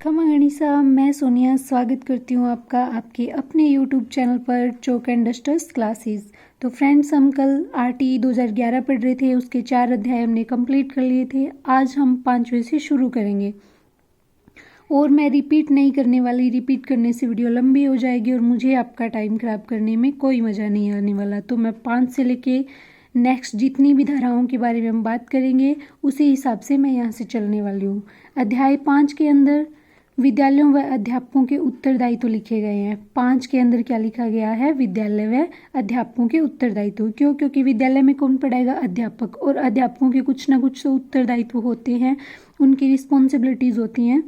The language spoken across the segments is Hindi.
खमा गणिसा, मैं सोनिया स्वागत करती हूँ आपका आपके अपने यूट्यूब चैनल पर चौक एंड डस्टर्स क्लासेस। तो फ्रेंड्स, हम कल आरटी 2011 पढ़ रहे थे, उसके 4 अध्याय हमने कंप्लीट कर लिए थे। आज हम 5वें से शुरू करेंगे और मैं रिपीट नहीं करने वाली। रिपीट करने से वीडियो लंबी हो जाएगी और मुझे आपका टाइम ख़राब करने में कोई मज़ा नहीं आने वाला। तो मैं 5 से लेके नेक्स्ट जितनी भी धाराओं के बारे में हम बात करेंगे उसी हिसाब से मैं यहाँ से चलने वाली हूँ। अध्याय 5 के अंदर विद्यालयों व अध्यापकों के उत्तरदायित्व लिखे गए हैं। 5 के अंदर क्या लिखा गया है? विद्यालय व अध्यापकों के उत्तरदायित्व। क्यों? क्योंकि विद्यालय में कौन पढ़ाएगा? अध्यापक। और अध्यापकों के कुछ ना कुछ तो उत्तरदायित्व होते हैं, उनकी रिस्पॉन्सिबिलिटीज़ होती हैं।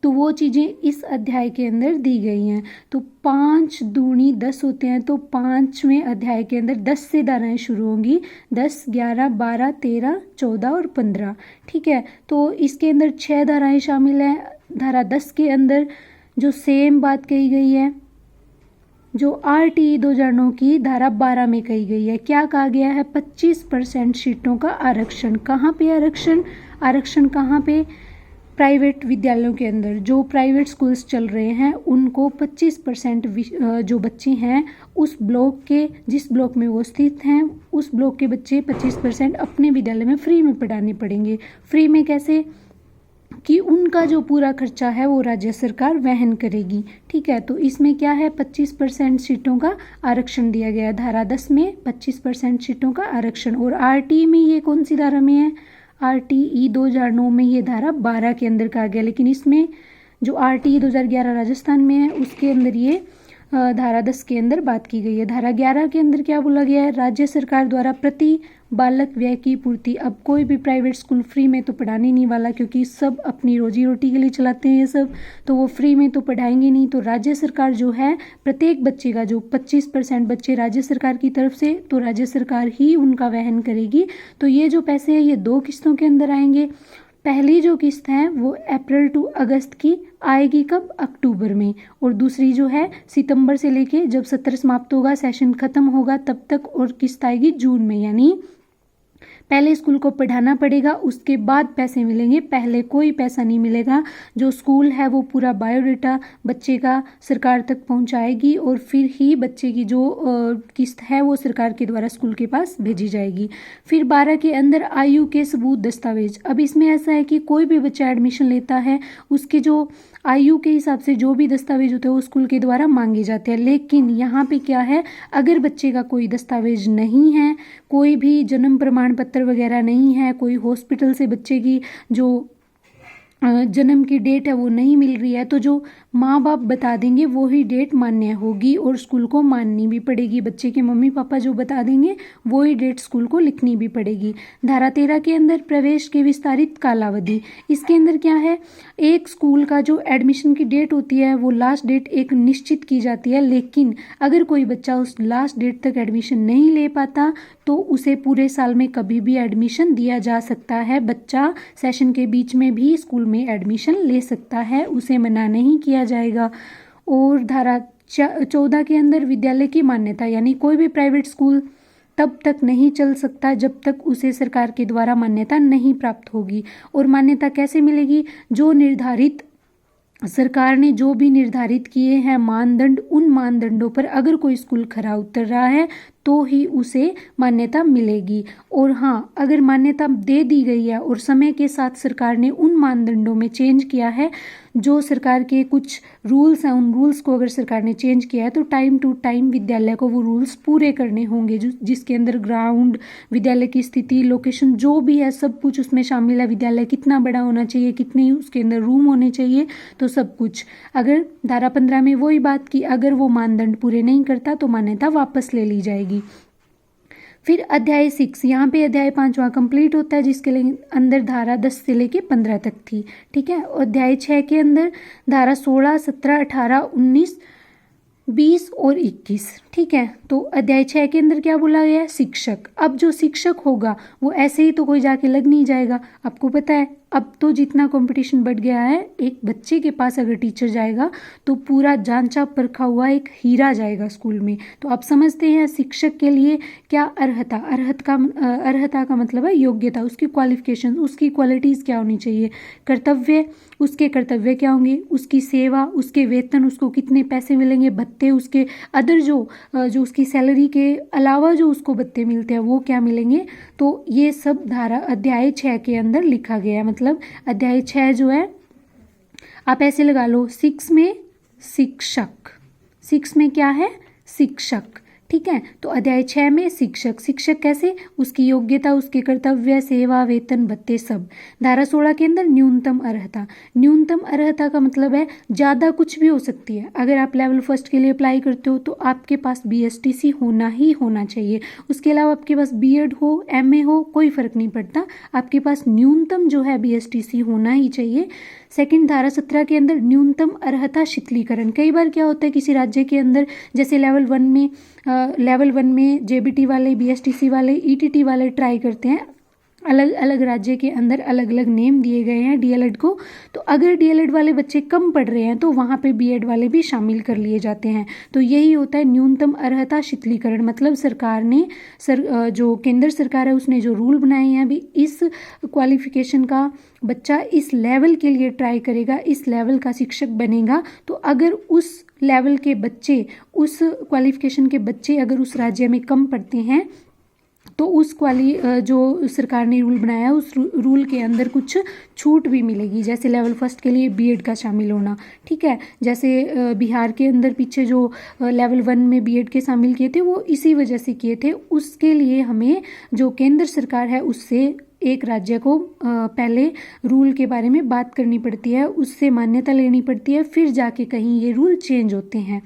तो वो चीज़ें इस अध्याय के अंदर दी गई हैं। तो 5 दूनी 10 होते हैं। तो 5वें अध्याय के अंदर 10 से धाराएं शुरू होंगी। 10, 11, 12, 13, 14 और 15। ठीक है, तो इसके अंदर 6 धाराएं शामिल हैं। धारा 10 के अंदर जो सेम बात कही गई है जो RTE 2009 की धारा 12 में कही गई है। क्या कहा गया है? 25% सीटों का आरक्षण। कहाँ पे आरक्षण? आरक्षण कहाँ पे? प्राइवेट विद्यालयों के अंदर। जो प्राइवेट स्कूल्स चल रहे हैं उनको 25% जो बच्चे हैं उस ब्लॉक के, जिस ब्लॉक में वो स्थित हैं, उस ब्लॉक के बच्चे 25% अपने विद्यालय में फ्री में पढ़ाने पड़ेंगे। फ्री में कैसे? कि उनका जो पूरा खर्चा है वो राज्य सरकार वहन करेगी। ठीक है, तो इसमें क्या है? 25% सीटों का आरक्षण दिया गया है। धारा 10 में 25% सीटों का आरक्षण। और RTE में ये कौन सी धारा में है? RTE 2009 में ये धारा 12 के अंदर कहा गया। लेकिन इसमें जो RTE 2011 राजस्थान में है उसके अंदर ये धारा 10 के अंदर बात की गई है। धारा 11 के अंदर क्या बोला गया है? राज्य सरकार द्वारा प्रति बालक व्यय की पूर्ति। अब कोई भी प्राइवेट स्कूल फ्री में तो पढ़ाने नहीं वाला, क्योंकि सब अपनी रोजी रोटी के लिए चलाते हैं ये सब, तो वो फ्री में तो पढ़ाएंगे नहीं। तो राज्य सरकार जो है प्रत्येक बच्चे का, जो 25% बच्चे राज्य सरकार की तरफ से, तो राज्य सरकार ही उनका वहन करेगी। तो ये जो पैसे हैं ये 2 किस्तों के अंदर आएंगे। पहली जो किस्त है वो अप्रैल टू अगस्त की आएगी। कब? अक्टूबर में। और दूसरी जो है सितंबर से लेके जब सत्र समाप्त होगा, सेशन खत्म होगा, तब तक और किस्त आएगी जून में। यानी पहले स्कूल को पढ़ाना पड़ेगा, उसके बाद पैसे मिलेंगे, पहले कोई पैसा नहीं मिलेगा। जो स्कूल है वो पूरा बायोडाटा बच्चे का सरकार तक पहुंचाएगी और फिर ही बच्चे की जो किस्त है वो सरकार के द्वारा स्कूल के पास भेजी जाएगी। फिर 12 के अंदर आयु के सबूत दस्तावेज। अब इसमें ऐसा है कि कोई भी बच्चा एडमिशन लेता है उसके जो आयु के हिसाब से जो भी दस्तावेज होते हैं वो स्कूल के द्वारा मांगे जाते हैं। लेकिन यहाँ पे क्या है? अगर बच्चे का कोई दस्तावेज नहीं है, कोई भी जन्म प्रमाण पत्र वगैरह नहीं है, कोई हॉस्पिटल से बच्चे की जो जन्म की डेट है वो नहीं मिल रही है, तो जो माँ बाप बता देंगे वो ही डेट मान्य होगी और स्कूल को माननी भी पड़ेगी। बच्चे के मम्मी पापा जो बता देंगे वो ही डेट स्कूल को लिखनी भी पड़ेगी। धारा 13 के अंदर प्रवेश के विस्तारित कालावधि। इसके अंदर क्या है? एक स्कूल का जो एडमिशन की डेट होती है वो लास्ट डेट एक निश्चित की जाती है, लेकिन अगर कोई बच्चा उस लास्ट डेट तक एडमिशन नहीं ले पाता तो उसे पूरे साल में कभी भी एडमिशन दिया जा सकता है। बच्चा सेशन के बीच में भी स्कूल में एडमिशन ले सकता है, उसे मना नहीं किया जाएगा। और धारा 14 के अंदर विद्यालय की मान्यता, यानी कोई भी प्राइवेट स्कूल तब तक नहीं चल सकता जब तक उसे सरकार के द्वारा मान्यता नहीं प्राप्त होगी। और मान्यता कैसे मिलेगी? जो निर्धारित, सरकार ने जो भी निर्धारित किए हैं मानदंड, उन मानदंडों पर अगर कोई स्कूल खरा उतर रहा है तो ही उसे मान्यता मिलेगी। और हाँ, अगर मान्यता दे दी गई है और समय के साथ सरकार ने उन मानदंडों में चेंज किया है, जो सरकार के कुछ रूल्स हैं, उन रूल्स को अगर सरकार ने चेंज किया है तो टाइम टू टाइम विद्यालय को वो रूल्स पूरे करने होंगे। जिसके अंदर ग्राउंड, विद्यालय की स्थिति, लोकेशन जो भी है सब कुछ उसमें शामिल है। विद्यालय कितना बड़ा होना चाहिए, कितने उसके अंदर रूम होने चाहिए, तो सब कुछ। अगर धारा 15 में वही बात की, अगर वो मानदंड पूरे नहीं करता तो मान्यता वापस ले ली जाएगी। फिर अध्याय 6, यहाँ पे अध्याय 5वां कंप्लीट होता है, जिसके अंदर धारा 10 से लेके 15 तक थी। ठीक है, अध्याय 6 के अंदर धारा 16, 17, 18, 19, 20 और 21। ठीक है, तो अध्याय 6 के अंदर क्या बोला गया है? शिक्षक। अब जो शिक्षक होगा वो ऐसे ही तो कोई जाके लग नहीं जाएगा। आपको पता है अब तो जितना कंपटीशन बढ़ गया है, एक बच्चे के पास अगर टीचर जाएगा तो पूरा जांचा परखा हुआ एक हीरा जाएगा स्कूल में। तो आप समझते हैं शिक्षक के लिए क्या अर्हता, अर्हता का मतलब है योग्यता, उसकी क्वालिफिकेशन, उसकी क्वालिटीज़ क्या होनी चाहिए। कर्तव्य, उसके कर्तव्य क्या होंगे, उसकी सेवा, उसके वेतन, उसको कितने पैसे मिलेंगे, भत्ते, उसके अदर जो उसकी सैलरी के अलावा जो उसको भत्ते मिलते हैं वो क्या मिलेंगे। तो ये सब धारा अध्याय 6 के अंदर लिखा गया है। मतलब अध्याय 6 जो है आप ऐसे लगा लो, 6 में शिक्षक, 6 में क्या है, शिक्षक, ठीक है। तो अध्याय 6 में शिक्षक, शिक्षक कैसे, उसकी योग्यता, उसके कर्तव्य, सेवा, वेतन, भत्ते सब। धारा 16 के अंदर न्यूनतम अर्हता, न्यूनतम अर्हता का मतलब है ज़्यादा कुछ भी हो सकती है। अगर आप लेवल फर्स्ट के लिए अप्लाई करते हो तो आपके पास BSTC होना ही होना चाहिए। उसके अलावा आपके पास B.Ed हो, MA हो, कोई फ़र्क नहीं पड़ता, आपके पास न्यूनतम जो है BSTC होना ही चाहिए। सेकंड, धारा 17 के अंदर न्यूनतम अर्हता शिथिलीकरण। कई बार क्या होता है किसी राज्य के अंदर, जैसे लेवल 1 में JBT वाले, BSTC वाले, ETT वाले ट्राई करते हैं, अलग अलग राज्य के अंदर अलग अलग नेम दिए गए हैं DLED को। तो अगर DLED वाले बच्चे कम पढ़ रहे हैं तो वहाँ पे B.Ed वाले भी शामिल कर लिए जाते हैं। तो यही होता है न्यूनतम अर्हता शिथिलीकरण। मतलब सरकार ने जो केंद्र सरकार है उसने जो रूल बनाए हैं, अभी इस क्वालिफिकेशन का बच्चा इस लेवल के लिए ट्राई करेगा, इस लेवल का शिक्षक बनेगा, तो अगर उस लेवल के बच्चे, उस क्वालिफिकेशन के बच्चे अगर उस राज्य में कम पढ़ते हैं तो उस जो सरकार ने रूल बनाया है उस रूल के अंदर कुछ छूट भी मिलेगी। जैसे लेवल फर्स्ट के लिए B.Ed का शामिल होना, ठीक है। जैसे बिहार के अंदर पीछे जो लेवल 1 में B.Ed के शामिल किए थे वो इसी वजह से किए थे। उसके लिए हमें जो केंद्र सरकार है उससे एक राज्य को पहले रूल के बारे में बात करनी पड़ती है, उससे मान्यता लेनी पड़ती है, फिर जाके कहीं ये रूल चेंज होते हैं,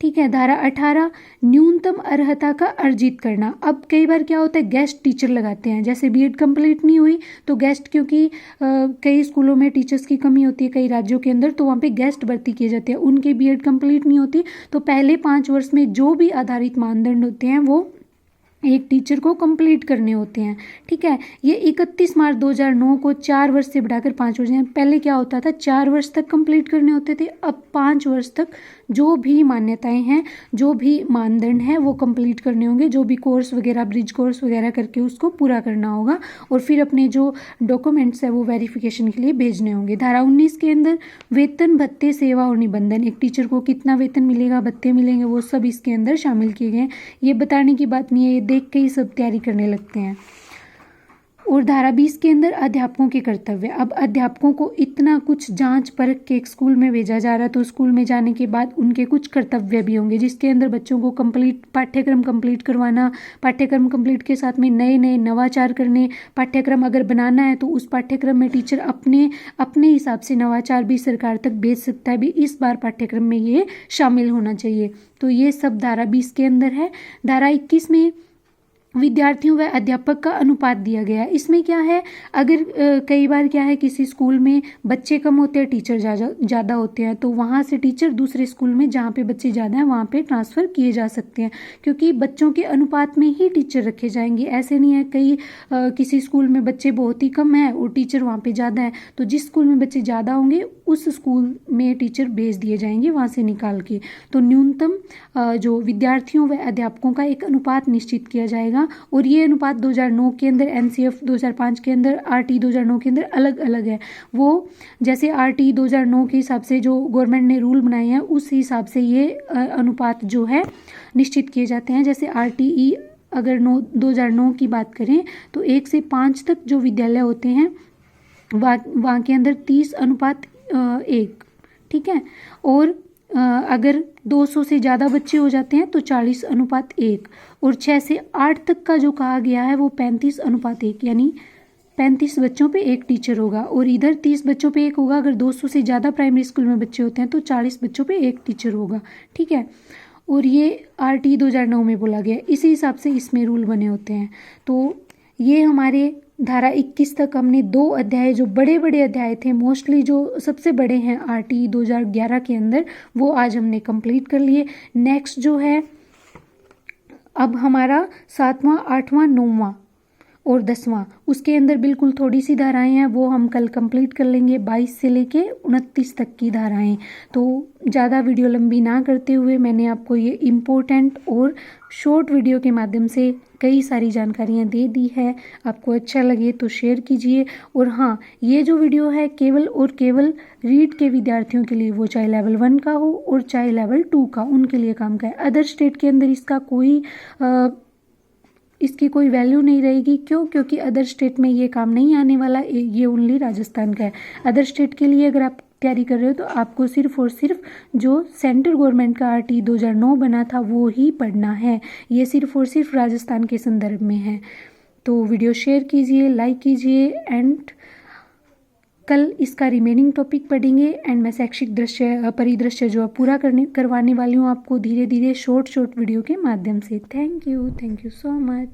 ठीक है। धारा 18 न्यूनतम अर्हता का अर्जित करना। अब कई बार क्या होता है गेस्ट टीचर लगाते हैं, जैसे B.Ed कंप्लीट नहीं हुई तो गेस्ट, क्योंकि कई स्कूलों में टीचर्स की कमी होती है कई राज्यों के अंदर, तो वहाँ पे गेस्ट भर्ती किए जाते हैं, उनके B.Ed कंप्लीट नहीं होती तो पहले 5 वर्ष में जो भी आधारित मानदंड होते हैं वो एक टीचर को कंप्लीट करने होते हैं, ठीक है। ये 31 मार्च 2009 को 4 वर्ष से बढ़ाकर 5 वर्ष, पहले क्या होता था 4 वर्ष तक कंप्लीट करने होते थे, अब 5 वर्ष तक जो भी मान्यताएं हैं, जो भी मानदंड हैं वो कंप्लीट करने होंगे, जो भी कोर्स वगैरह, ब्रिज कोर्स वगैरह करके उसको पूरा करना होगा और फिर अपने जो डॉक्यूमेंट्स है वो वेरिफिकेशन के लिए भेजने होंगे। धारा 19 के अंदर वेतन, भत्ते, सेवा और निबंधन, एक टीचर को कितना वेतन मिलेगा, भत्ते मिलेंगे, वो सब इसके अंदर शामिल किए गए हैं। ये बताने की बात नहीं है, ये देख के ही सब तैयारी करने लगते हैं। और धारा 20 के अंदर अध्यापकों के कर्तव्य। अब अध्यापकों को इतना कुछ जांच परख के एक स्कूल में भेजा जा रहा है तो स्कूल में जाने के बाद उनके कुछ कर्तव्य भी होंगे, जिसके अंदर बच्चों को पाठ्यक्रम कंप्लीट करवाना, पाठ्यक्रम कंप्लीट के साथ में नए नए नवाचार करने, पाठ्यक्रम अगर बनाना है तो उस पाठ्यक्रम में टीचर अपने हिसाब से नवाचार भी सरकार तक भेज सकता है, भी इस बार पाठ्यक्रम में ये शामिल होना चाहिए। तो ये सब धारा 20 के अंदर है। धारा 21 में विद्यार्थियों व अध्यापक का अनुपात दिया गया है। इसमें क्या है, अगर कई बार क्या है किसी स्कूल में बच्चे कम होते हैं, टीचर ज़्यादा होते हैं, तो वहाँ से टीचर दूसरे स्कूल में जहाँ पे बच्चे ज़्यादा हैं वहाँ पे ट्रांसफ़र किए जा सकते हैं, क्योंकि बच्चों के अनुपात में ही टीचर रखे जाएंगे। ऐसे नहीं है किसी स्कूल में बच्चे बहुत ही कम हैं और टीचर वहाँ पर ज़्यादा है, तो जिस स्कूल में बच्चे ज़्यादा होंगे उस स्कूल में टीचर भेज दिए जाएंगे वहाँ से निकाल के। तो न्यूनतम जो विद्यार्थियों व अध्यापकों का एक अनुपात निश्चित किया जाएगा और ये अनुपात 2009 के अंदर, NCF 2005 के अंदर, RT 2009 के अंदर अलग अलग है। वो जैसे RT 2009 के हिसाब से जो गवर्नमेंट ने रूल बनाए हैं उस हिसाब से ये अनुपात जो है निश्चित किए जाते हैं। जैसे RTE अगर 2009 की बात करें तो 1 से 5 तक जो विद्यालय होते हैं वहाँ के अंदर 30:1, ठीक है। और अगर 200 से ज़्यादा बच्चे हो जाते हैं तो 40:1 और 6 से 8 तक का जो कहा गया है वो 35:1, यानी 35 बच्चों पे एक टीचर होगा और इधर 30 बच्चों पे एक होगा। अगर 200 से ज़्यादा प्राइमरी स्कूल में बच्चे होते हैं तो 40 बच्चों पे एक टीचर होगा, ठीक है। और ये RT 2009 में बोला गया, इसी हिसाब से इसमें रूल बने होते हैं। तो ये हमारे धारा 21 तक हमने 2 अध्याय, जो बड़े बड़े अध्याय थे, मोस्टली जो सबसे बड़े हैं RT 2011 के अंदर, वो आज हमने कंप्लीट कर लिए। नेक्स्ट जो है अब हमारा 7वां, 8वां, 9वां और 10वां, उसके अंदर बिल्कुल थोड़ी सी धाराएं हैं, वो हम कल कंप्लीट कर लेंगे। 22 से लेके 29 तक की धाराएं। तो ज़्यादा वीडियो लंबी ना करते हुए मैंने आपको ये इम्पोर्टेंट और शॉर्ट वीडियो के माध्यम से कई सारी जानकारियाँ दे दी है। आपको अच्छा लगे तो शेयर कीजिए। और हाँ, ये जो वीडियो है केवल और केवल रीड के विद्यार्थियों के लिए, वो चाहे लेवल 1 का हो और चाहे लेवल 2 का, उनके लिए काम का है। अदर स्टेट के अंदर इसकी कोई वैल्यू नहीं रहेगी। क्यों? क्योंकि अदर स्टेट में ये काम नहीं आने वाला, ये ओनली राजस्थान का है। अदर स्टेट के लिए अगर आप तैयारी कर रहे हो तो आपको सिर्फ और सिर्फ जो सेंट्रल गवर्नमेंट का RT 2009 बना था वो ही पढ़ना है। ये सिर्फ और सिर्फ राजस्थान के संदर्भ में है। तो वीडियो शेयर कीजिए, लाइक कीजिए एंड कल इसका रिमेनिंग टॉपिक पढ़ेंगे। एंड मैं शैक्षिक परिदृश्य जो पूरा करवाने वाली हूँ आपको धीरे धीरे शॉर्ट वीडियो के माध्यम से। Thank you so much.